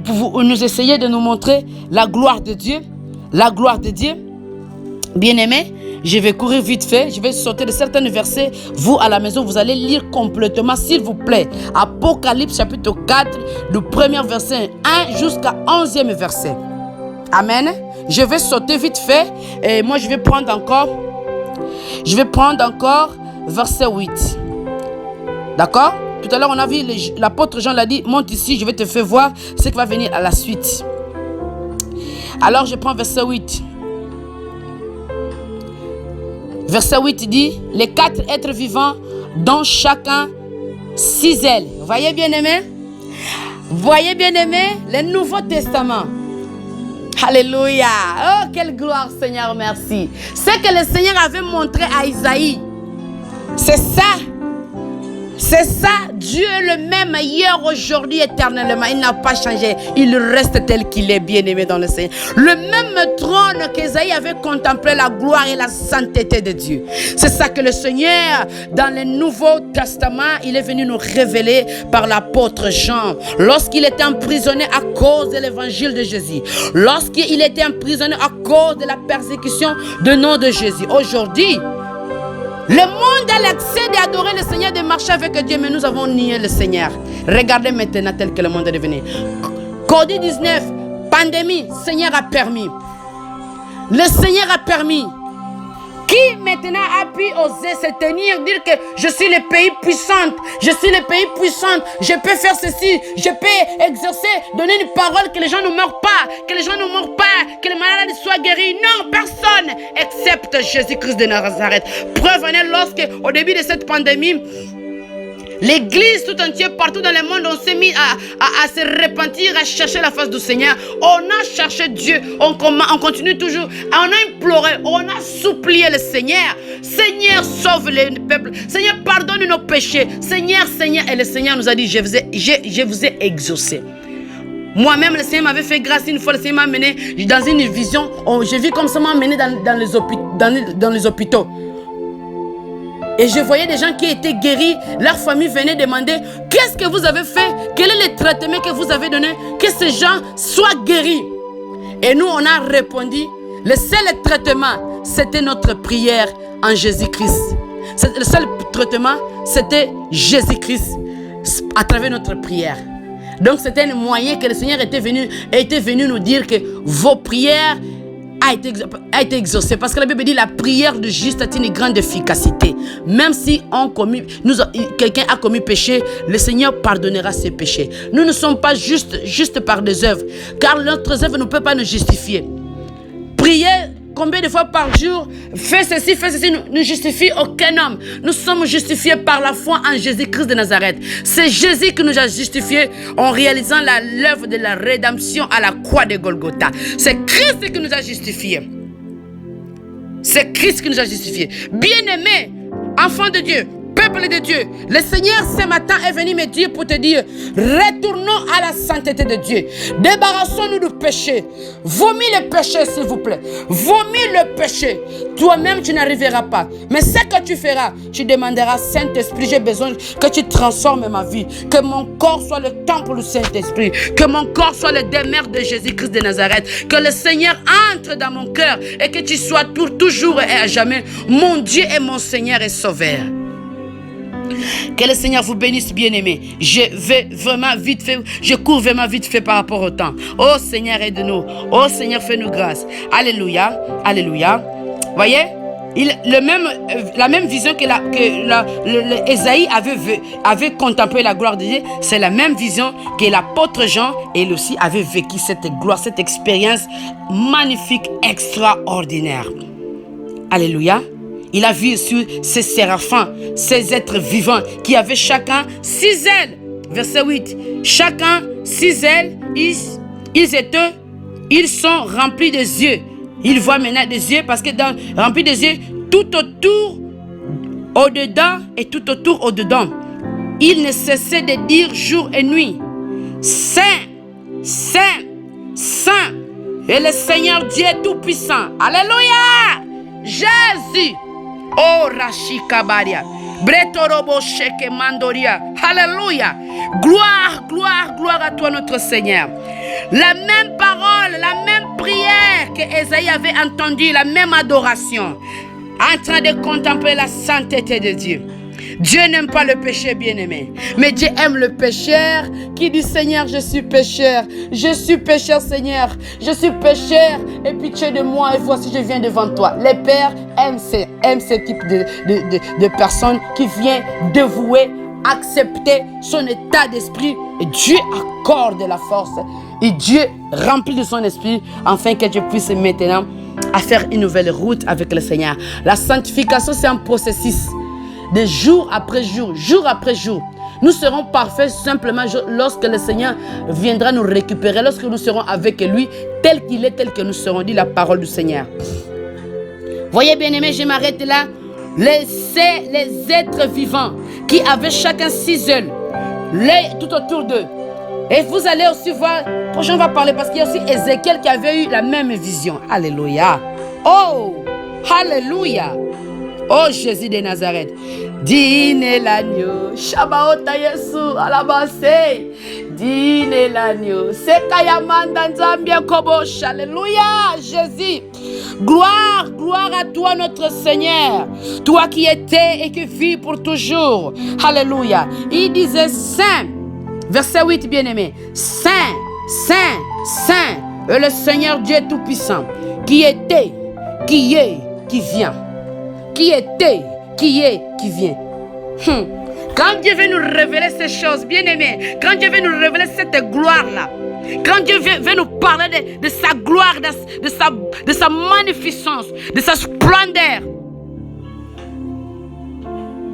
Pour nous essayer de nous montrer la gloire de Dieu. La gloire de Dieu. Bien-aimés, je vais courir vite fait. Je vais sauter de certains versets. Vous, à la maison, vous allez lire complètement, s'il vous plaît. Apocalypse chapitre 4, du premier verset 1 jusqu'à 11e verset. Amen. Je vais sauter vite fait. Et moi, je vais prendre encore verset 8. D'accord? Tout à l'heure, on a vu, l'apôtre Jean l'a dit, monte ici, je vais te faire voir ce qui va venir à la suite. Alors, je prends verset 8. Verset 8 dit, les 4 êtres vivants, dont chacun 6 ailes. Voyez bien aimé? Voyez bien aimé? Le Nouveau Testament. Alléluia. Oh, quelle gloire, Seigneur, merci. Ce que le Seigneur avait montré à Isaïe, c'est ça. C'est ça, Dieu est le même hier, aujourd'hui, éternellement. Il n'a pas changé. Il reste tel qu'il est, bien-aimé dans le Seigneur. Le même trône qu'Ésaïe avait contemplé la gloire et la sainteté de Dieu. C'est ça que le Seigneur, dans le Nouveau Testament, il est venu nous révéler par l'apôtre Jean. Lorsqu'il était emprisonné à cause de l'évangile de Jésus. Lorsqu'il était emprisonné à cause de la persécution du nom de Jésus. Aujourd'hui, le monde a l'accès d'adorer le Seigneur, de marcher avec Dieu, mais nous avons nié le Seigneur. Regardez maintenant tel que le monde est devenu. Covid-19, pandémie, Seigneur a permis. Le Seigneur a permis. Qui maintenant a pu oser se tenir, dire que je suis le pays puissant, je suis le pays puissant, je peux faire ceci, je peux exercer, donner une parole que les gens ne meurent pas, que les gens ne meurent pas, que les malades soient guéris. Non, personne, excepte Jésus-Christ de Nazareth. Preuve en est lorsque, au début de cette pandémie, l'église tout entière, partout dans le monde, on s'est mis à se repentir, à chercher la face du Seigneur. On a cherché Dieu, on continue toujours, on a imploré, on a supplié le Seigneur. Seigneur, sauve le peuple. Seigneur, pardonne nos péchés. Seigneur, Seigneur. Et le Seigneur nous a dit, je vous ai exaucé. Moi-même, le Seigneur m'avait fait grâce une fois. Le Seigneur m'a mené dans une vision. J'ai vu comme ça m'a mené dans les hôpitaux. Et je voyais des gens qui étaient guéris. Leur famille venait demander, qu'est-ce que vous avez fait? Quel est le traitement que vous avez donné? Que ces gens soient guéris. Et nous, on a répondu, le seul traitement, c'était notre prière en Jésus-Christ. Le seul traitement, c'était Jésus-Christ à travers notre prière. Donc, c'était un moyen que le Seigneur était venu nous dire que vos prières a été exaucée. Parce que la Bible dit la prière de juste a une grande efficacité. Même si quelqu'un a commis péché, le Seigneur pardonnera ses péchés. Nous ne sommes pas juste par des œuvres, car notre œuvre ne peut pas nous justifier. Prier combien de fois par jour, fais ceci, ne justifie aucun homme. Nous sommes justifiés par la foi en Jésus-Christ de Nazareth. C'est Jésus qui nous a justifiés en réalisant l'œuvre de la rédemption à la croix de Golgotha. C'est Christ qui nous a justifiés. C'est Christ qui nous a justifiés. Bien-aimés, enfants de Dieu, peuple de Dieu, le Seigneur ce matin est venu me dire pour te dire, retournons à la sainteté de Dieu. Débarrassons-nous du péché. Vomis le péché, s'il vous plaît. Vomis le péché. Toi-même, tu n'arriveras pas. Mais ce que tu feras, tu demanderas, Saint-Esprit, j'ai besoin que tu transformes ma vie. Que mon corps soit le temple du Saint-Esprit. Que mon corps soit le demeure de Jésus-Christ de Nazareth. Que le Seigneur entre dans mon cœur et que tu sois pour toujours et à jamais mon Dieu et mon Seigneur et Sauveur. Que le Seigneur vous bénisse, bien-aimés. Je vais vraiment vite fait, je cours vraiment vite fait par rapport au temps. Oh Seigneur, aide-nous. Oh Seigneur, fais-nous grâce. Alléluia, alléluia. Voyez, la même vision que Ésaïe avait contemplé la gloire de Dieu, c'est la même vision que l'apôtre Jean, et lui aussi avait vécu cette gloire, cette expérience magnifique, extraordinaire. Alléluia. Il a vu sur ces séraphins, ces êtres vivants qui avaient chacun 6 ailes. Verset 8. Chacun 6 ailes, ils sont remplis de yeux. Ils voient maintenant des yeux parce que remplis des yeux tout autour, au-dedans et tout autour, au-dedans. Ils ne cessaient de dire jour et nuit, Saint, Saint, Saint est le Seigneur Dieu Tout-Puissant. Alléluia. Jésus. Oh, Rashikabaria. Bretorobo Sheke Mandoria. Alléluia. Gloire, gloire, gloire à toi, notre Seigneur. La même parole, la même prière que Ésaïe avait entendue, la même adoration, en train de contempler la sainteté de Dieu. Dieu n'aime pas le péché, bien-aimé, mais Dieu aime le pécheur qui dit, Seigneur, je suis pécheur, Seigneur, je suis pécheur, et pitié de moi, et voici, je viens devant toi. Les pères aiment ce type de personnes qui viennent dévouer, accepter son état d'esprit, et Dieu accorde la force, et Dieu remplit de son esprit, afin que je puisse maintenant à faire une nouvelle route avec le Seigneur. La sanctification, c'est un processus de jour après jour, jour après jour. Nous serons parfaits simplement lorsque le Seigneur viendra nous récupérer, lorsque nous serons avec lui, tel qu'il est, tel que nous serons, dit la parole du Seigneur. Voyez, bien-aimés, je m'arrête là. Les êtres vivants qui avaient chacun 6 ailes, tout autour d'eux. Et vous allez aussi voir, prochain on va parler parce qu'il y a aussi Ézéchiel qui avait eu la même vision. Alléluia. Oh, alléluia. Oh Jésus de Nazareth. Dîne l'agneau. Shabaota Yesu. Alabase. Dîne l'agneau. Sekayamanda Nzambia Kobosh. Alléluia. Jésus. Gloire, gloire à toi notre Seigneur. Toi qui étais et qui vis pour toujours. Alléluia. Il disait Saint. Verset 8, bien-aimé. Saint, Saint, Saint est le Seigneur Dieu Tout-Puissant, qui était, qui est, qui vient. Qui était, qui est, qui vient. Quand Dieu veut nous révéler ces choses, bien-aimé, quand Dieu veut nous révéler cette gloire-là, quand Dieu veut nous parler de sa gloire, de sa magnificence, de sa splendeur,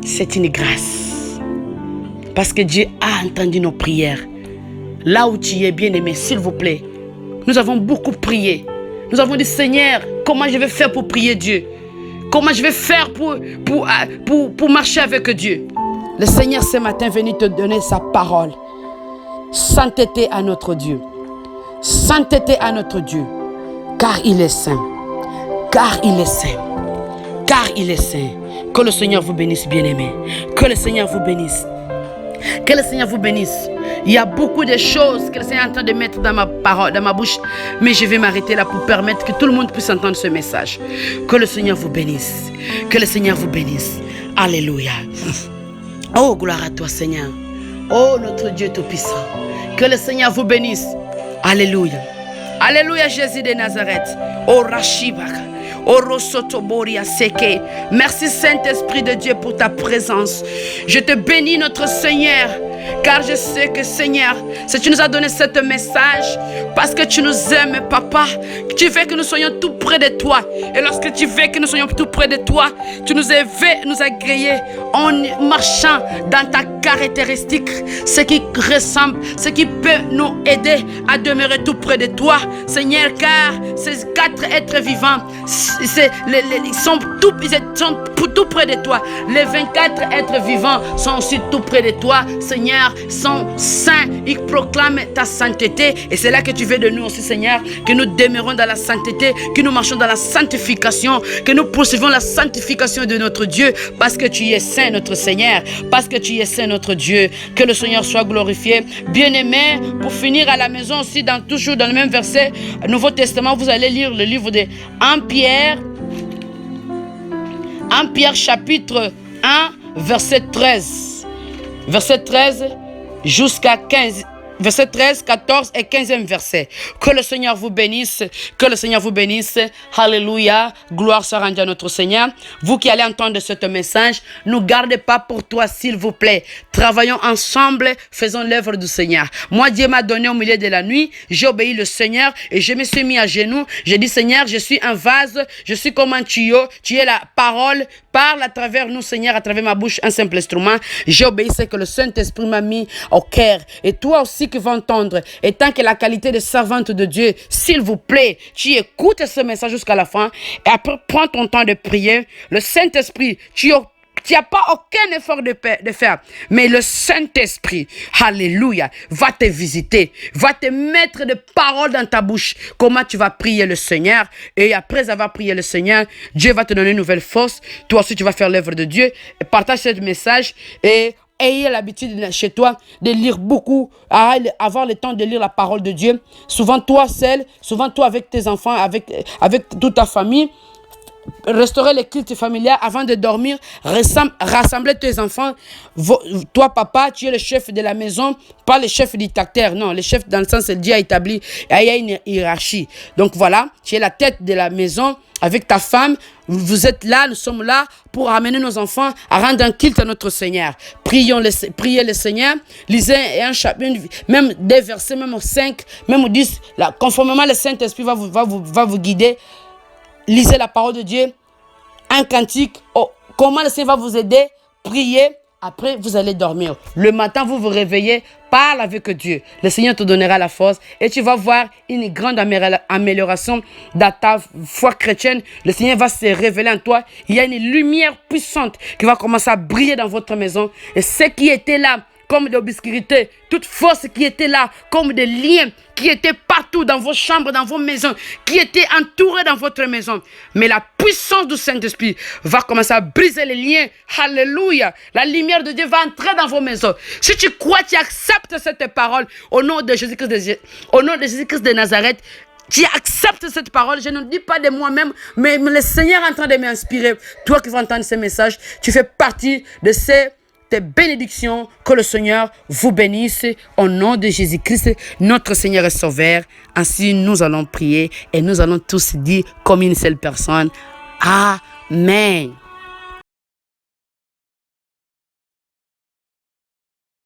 c'est une grâce. Parce que Dieu a entendu nos prières. Là où tu es, bien-aimé, s'il vous plaît. Nous avons beaucoup prié. Nous avons dit, Seigneur, comment je vais faire pour prier Dieu? Comment je vais faire pour marcher avec Dieu? Le Seigneur, ce matin, est venu te donner sa parole. Sainteté à notre Dieu. Sainteté à notre Dieu. Car il est saint. Car il est saint. Car il est saint. Que le Seigneur vous bénisse, bien-aimé. Que le Seigneur vous bénisse. Que le Seigneur vous bénisse. Il y a beaucoup de choses que le Seigneur est en train de mettre dans ma parole, dans ma bouche. Mais je vais m'arrêter là pour permettre que tout le monde puisse entendre ce message. Que le Seigneur vous bénisse. Que le Seigneur vous bénisse. Alléluia. Oh, gloire à toi, Seigneur. Oh, notre Dieu Tout-Puissant. Que le Seigneur vous bénisse. Alléluia. Alléluia, Jésus de Nazareth. Oh, Rashibaka. Merci Saint-Esprit de Dieu pour ta présence. Je te bénis notre Seigneur, car je sais que Seigneur, si tu nous as donné ce message, parce que tu nous aimes, Papa, tu veux que nous soyons tout près de toi. Et lorsque tu veux que nous soyons tout près de toi, tu nous as fait nous agréer en marchant dans ta caractéristique, ce qui ressemble, ce qui peut nous aider à demeurer tout près de toi, Seigneur, car ces 4 êtres vivants, ils sont tout tout près de toi. Les 24 êtres vivants sont aussi tout près de toi. Seigneur, sont saints. Ils proclament ta sainteté. Et c'est là que tu veux de nous aussi, Seigneur, que nous demeurons dans la sainteté, que nous marchons dans la sanctification, que nous poursuivons la sanctification de notre Dieu, parce que tu es saint, notre Seigneur, parce que tu es saint, notre Dieu. Que le Seigneur soit glorifié. Bien-aimé, pour finir à la maison aussi, toujours dans le même verset, Nouveau Testament, vous allez lire le livre de 1 Pierre chapitre 1, verset 13. Verset 13 jusqu'à 15. Verset 13, 14 et 15e verset. Que le Seigneur vous bénisse. Que le Seigneur vous bénisse. Alléluia. Gloire soit rendue à notre Seigneur. Vous qui allez entendre ce message, ne gardez pas pour toi, s'il vous plaît. Travaillons ensemble, faisons l'œuvre du Seigneur. Moi, Dieu m'a donné au milieu de la nuit. J'ai obéi le Seigneur et je me suis mis à genoux. J'ai dit, Seigneur, je suis un vase. Je suis comme un tuyau. Tu es la parole. Parle à travers nous, Seigneur, à travers ma bouche, un simple instrument. J'ai obéi ce que le Saint-Esprit m'a mis au cœur. Et toi aussi qui vas entendre, et tant que la qualité de servante de Dieu, s'il vous plaît, tu écoutes ce message jusqu'à la fin. Et après, prends ton temps de prier. Le Saint-Esprit, tu n'as pas aucun effort de faire. Mais le Saint-Esprit, alléluia, va te visiter, va te mettre des paroles dans ta bouche. Comment tu vas prier le Seigneur. Et après avoir prié le Seigneur, Dieu va te donner une nouvelle force. Toi aussi, tu vas faire l'œuvre de Dieu. Et partage ce message. Et ayez l'habitude chez toi de lire beaucoup, avoir le temps de lire la parole de Dieu. Souvent toi seul, souvent toi avec tes enfants, avec toute ta famille. Restaurer les cultes familiaux avant de dormir, rassembler tes enfants. Toi, papa, tu es le chef de la maison, pas le chef dictateur. Non, le chef, dans le sens, c'est Dieu a établi, il y a une hiérarchie. Donc voilà, tu es la tête de la maison avec ta femme. Vous êtes là, nous sommes là pour amener nos enfants à rendre un culte à notre Seigneur. Priez le Seigneur, lisez un chapitre, même des versets, même 5, même 10, là, conformément le Saint-Esprit va vous guider. Lisez la parole de Dieu, un cantique. Comment le Seigneur va vous aider? Priez. Après, vous allez dormir. Le matin, vous vous réveillez. Parle avec Dieu. Le Seigneur te donnera la force. Et tu vas voir une grande amélioration dans ta foi chrétienne. Le Seigneur va se révéler en toi. Il y a une lumière puissante qui va commencer à briller dans votre maison. Et ce qui était là, comme de l'obscurité, toute force qui était là, comme des liens qui étaient partout dans vos chambres, dans vos maisons, qui étaient entourés dans votre maison. Mais la puissance du Saint-Esprit va commencer à briser les liens. Alléluia. La lumière de Dieu va entrer dans vos maisons. Si tu crois, tu acceptes cette parole au nom de Jésus-Christ de Nazareth. Tu acceptes cette parole. Je ne dis pas de moi-même, mais le Seigneur est en train de m'inspirer. Toi qui vas entendre ce message, tu fais partie de ces bénédictions. Que le Seigneur vous bénisse au nom de Jésus-Christ, notre Seigneur et Sauveur. Ainsi, nous allons prier et nous allons tous dire comme une seule personne. Amen.